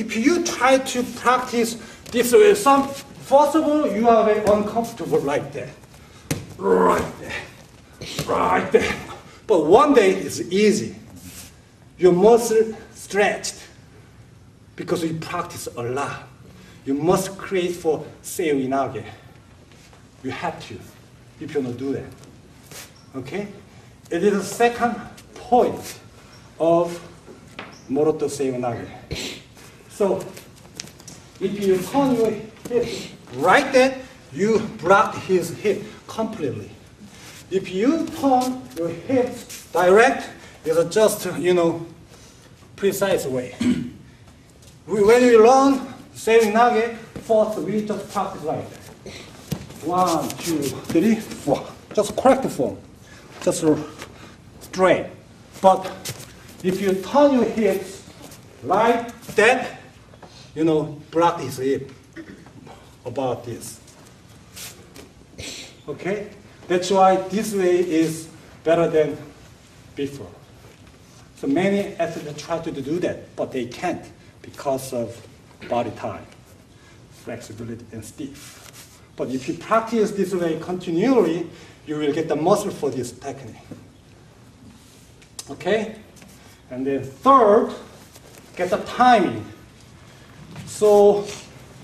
if you try to practice this way, first of all, you are very uncomfortable like that. Right there. Right there. But one day it's easy. Your muscle stretched because you practice a lot. You must create for seoinage. You have to, if you don't do that. Okay? It is the second point of Moroto seoinage. So, if you turn your hip right there, you block his hip completely. If you turn your hips direct, it's just, precise way. When you learn seoinage, first we just practice like that. 1, 2, 3, 4. Just correct form. Just straight. But if you turn your hips like that, block his hip about this. Okay? That's why this way is better than before. So many athletes try to do that, but they can't because of body type, flexibility, and stiff. But if you practice this way continually, you will get the muscle for this technique. Okay? And then third, get the timing. So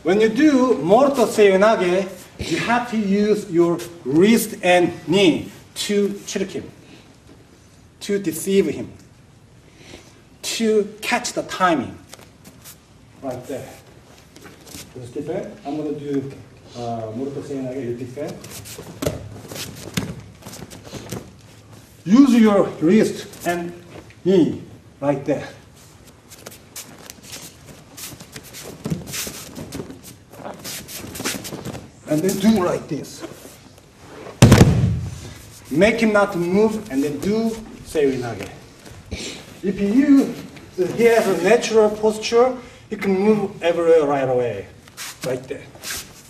when you do Moroto seoinage, you have to use your wrist and knee to trick him, to deceive him, to catch the timing. Right there. Just defend. I'm going to do Moroto seoinage, you defend. Use your wrist and knee like that. And then do like this. Make him not move and then do seoinage. If he has a natural posture, he can move everywhere right away. Right there.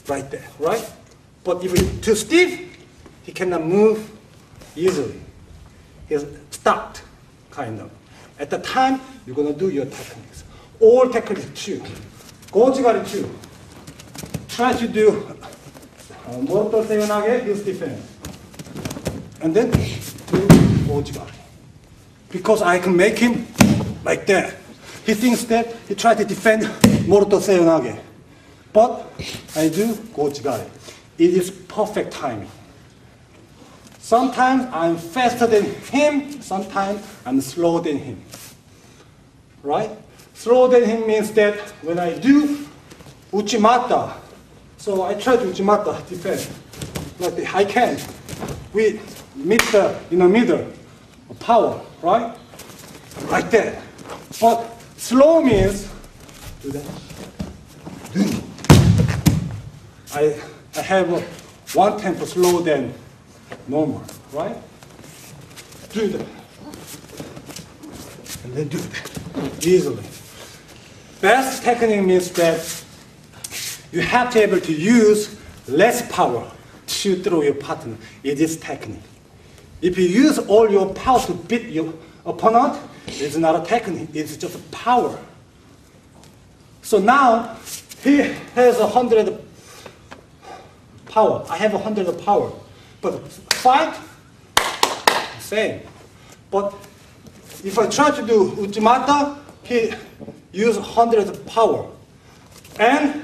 Right there. Right? But if he's too stiff, he cannot move easily. He's stuck, kind of. At the time, you're going to do your techniques. All techniques too. Gojigari too. Try to do Moroto seoinage, his defense. And then do Gojigari. Because I can make him like that. He thinks that he tried to defend Moroto seoinage. But I do Gojigari. It is perfect timing. Sometimes I'm faster than him, sometimes I'm slower than him. Right? Slower than him means that when I do uchimata, so I try to uchimata defend. Like I can. We meet the middle of power, right? Like that. But slow means do that. Do. I have one tempo slower than normal, right? Do that. And then do that. Easily. Best technique means that you have to be able to use less power to throw your partner in this technique. If you use all your power to beat your opponent, it's not a technique, it's just power. So now, he has 100 power. I have 100 power. But fight, same. But if I try to do uchimata, he use 100 power. And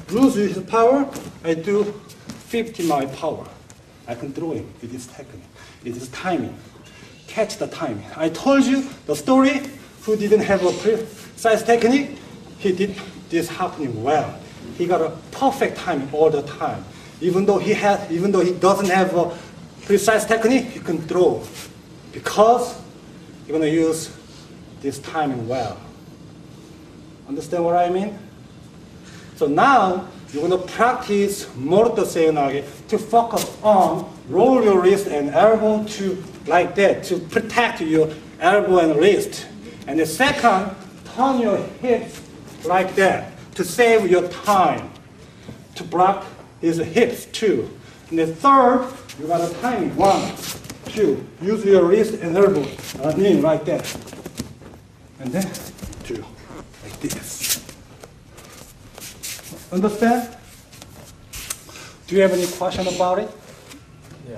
lose his power, I do 50 my power. I can throw him with this technique. It is timing. Catch the timing. I told you the story, who didn't have a precise technique, he did this happening well. He got a perfect timing all the time. Even though he doesn't have a precise technique, he can throw. Because you're going to use this timing well. Understand what I mean? So now, you're going to practice Moroto seoinage to focus on roll your wrist and elbow to like that, to protect your elbow and wrist. And the second, turn your hips like that to save your time, to block his hips too. And the third, you got a timing. 1, 2. Use your wrist and elbow, knee like that. And then 2, like this. Understand? Do you have any question about it? Yeah.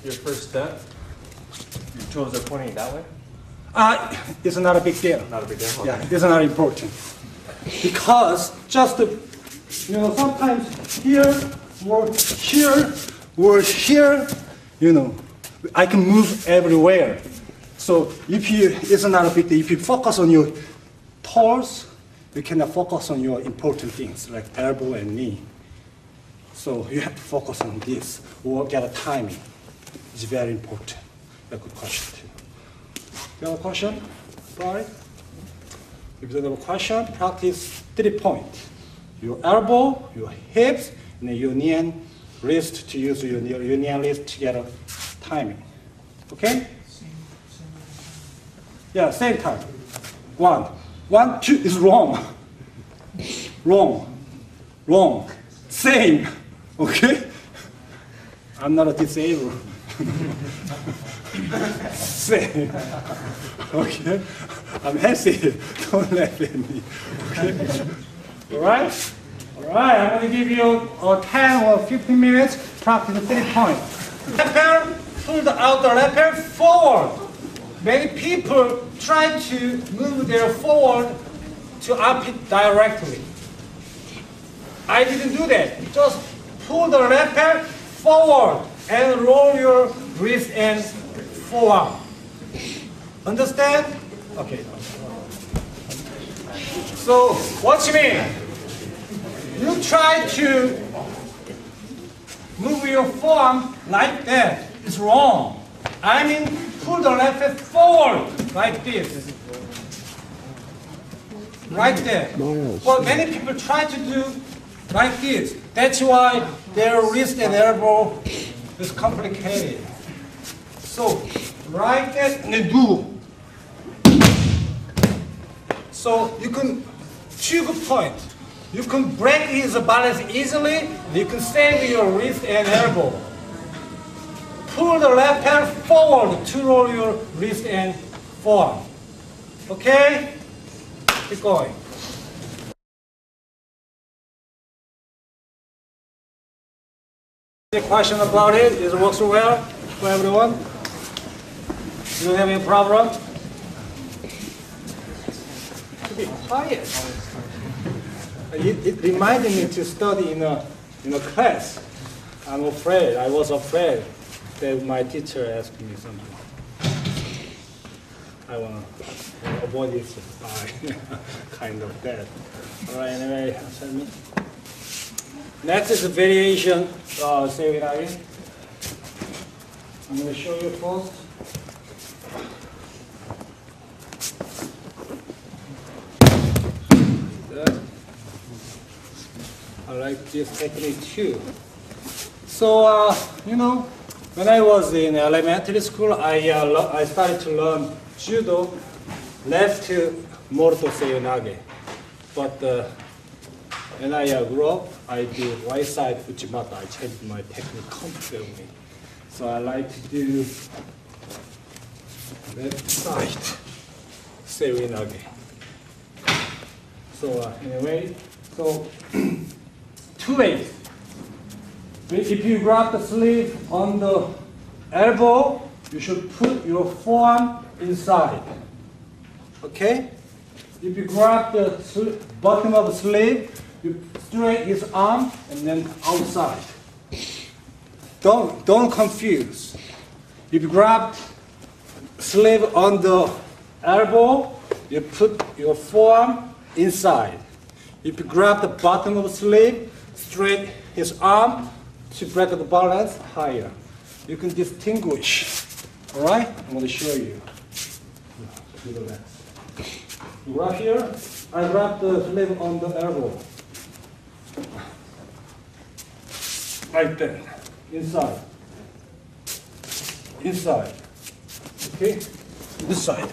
Your first step, your toes are pointing that way? It's not a big deal. Not a big deal? Okay. Yeah, it's not important. Because just, sometimes here or here, I can move everywhere. So it's not a big deal. If you focus on your toes, you cannot focus on your important things like elbow and knee. So you have to focus on this or get a timing. It's very important. That's a good question too. You have a question about it? If you don't have a question, practice 3 points. Your elbow, your hips, and then your knee and wrist to use your knee and wrist to get a timing. Okay? Yeah, same time. 1, 2 is wrong. Wrong. Same. Okay? I'm not a disabled. Same. Okay? I'm healthy. Don't laugh at me. Okay? All right? I'm going to give you 10 or 15 minutes, practice 3 points. Lapel, pull out the lapel forward. Many people try to move their forward to armpit directly. I didn't do that. Just pull the lapel forward and roll your wrist and forearm. Understand? Okay. So, watch me. You try to move your forearm like that. It's wrong. I mean, pull the lapel forward like this. Right there. Well, many people try to do like this. That's why their wrist and elbow is complicated. So, right there, and then do. So, you can, 2 good points. You can break his balance easily. You can save your wrist and elbow. Pull the left hand forward to roll your wrist and forearm. Okay? Keep going. Any question about it? Is it works well for everyone? You don't have any problem? To be quiet. It reminded me to study in a class. I was afraid that my teacher asked me something. I want to avoid this kind of that. All right, anyway, tell me. Next is a variation Seminario. I'm going to show you first. I like this technique too. So, when I was in elementary school, I started to learn judo, left morto seiyonage. But when I grew up, I did right side fujimata. I changed my technique completely. So I like to do left side seiyonage. So anyway, so 2 ways. If you grab the sleeve on the elbow, you should put your forearm inside. Okay? If you grab the bottom of the sleeve, you straight his arm and then outside. Don't confuse. If you grab sleeve on the elbow, you put your forearm inside. If you grab the bottom of the sleeve, straight his arm to break the balance higher. You can distinguish. All right? I'm going to show you. Do the next. You grab here. I grab the sleeve on the elbow. Like that. Inside. Inside. Okay? This side.